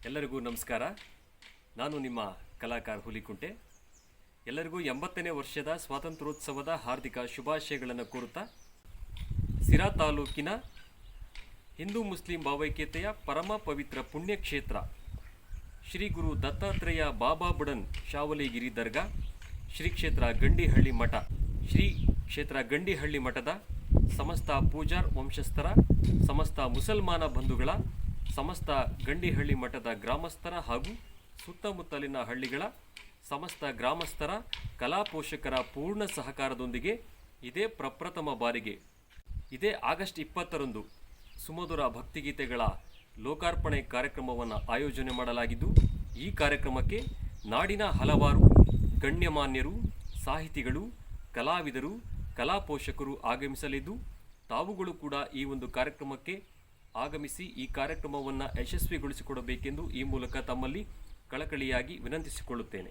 ಎಲ್ಲರಿಗೂ ನಮಸ್ಕಾರ. ನಾನು ನಿಮ್ಮ ಕಲಾಕಾರ ಹುಲಿಕುಂಟೆ. ಎಲ್ಲರಿಗೂ 80ನೇ ವರ್ಷದ ಸ್ವಾತಂತ್ರ್ಯೋತ್ಸವದ ಹಾರ್ದಿಕ ಶುಭಾಶಯಗಳನ್ನು ಕೋರುತ್ತಾ, ಸಿರಾ ತಾಲೂಕಿನ ಹಿಂದೂ ಮುಸ್ಲಿಂ ಭಾವೈಕ್ಯತೆಯ ಪರಮ ಪವಿತ್ರ ಪುಣ್ಯಕ್ಷೇತ್ರ ಶ್ರೀ ಗುರು ದತ್ತಾತ್ರೇಯ ಬಾಬಾ ಬುಡನ್ ಶಾವಲಿಗಿರಿ ದರ್ಗಾ, ಶ್ರೀ ಕ್ಷೇತ್ರ ಗಂಡಿಹಳ್ಳಿ ಮಠ, ಶ್ರೀ ಕ್ಷೇತ್ರ ಗಂಡಿಹಳ್ಳಿ ಮಠದ ಸಮಸ್ತ ಪೂಜಾರ್ ವಂಶಸ್ಥರ, ಸಮಸ್ತ ಮುಸಲ್ಮಾನ ಬಂಧುಗಳ, ಸಮಸ್ತ ಗಂಡಿಹಳ್ಳಿ ಮಠದ ಗ್ರಾಮಸ್ಥರ ಹಾಗೂ ಸುತ್ತಮುತ್ತಲಿನ ಹಳ್ಳಿಗಳ ಸಮಸ್ತ ಗ್ರಾಮಸ್ಥರ ಕಲಾ ಪೋಷಕರ ಪೂರ್ಣ ಸಹಕಾರದೊಂದಿಗೆ ಇದೇ ಪ್ರಪ್ರಥಮ ಬಾರಿಗೆ ಇದೇ ಆಗಸ್ಟ್ 20ರಂದು ಸುಮಧುರ ಭಕ್ತಿಗೀತೆಗಳ ಲೋಕಾರ್ಪಣೆ ಕಾರ್ಯಕ್ರಮವನ್ನು ಆಯೋಜನೆ ಮಾಡಲಾಗಿದ್ದು, ಈ ಕಾರ್ಯಕ್ರಮಕ್ಕೆ ನಾಡಿನ ಹಲವಾರು ಗಣ್ಯಮಾನ್ಯರು, ಸಾಹಿತಿಗಳು, ಕಲಾವಿದರು, ಕಲಾ ಪೋಷಕರು ಆಗಮಿಸಲಿದ್ದು, ತಾವುಗಳು ಕೂಡ ಈ ಒಂದು ಕಾರ್ಯಕ್ರಮಕ್ಕೆ ಆಗಮಿಸಿ ಈ ಕಾರ್ಯಕ್ರಮವನ್ನು ಯಶಸ್ವಿಗೊಳಿಸಿಕೊಡಬೇಕೆಂದು ಈ ಮೂಲಕ ತಮ್ಮಲ್ಲಿ ಕಳಕಳಿಯಾಗಿ ವಿನಂತಿಸಿಕೊಳ್ಳುತ್ತೇನೆ.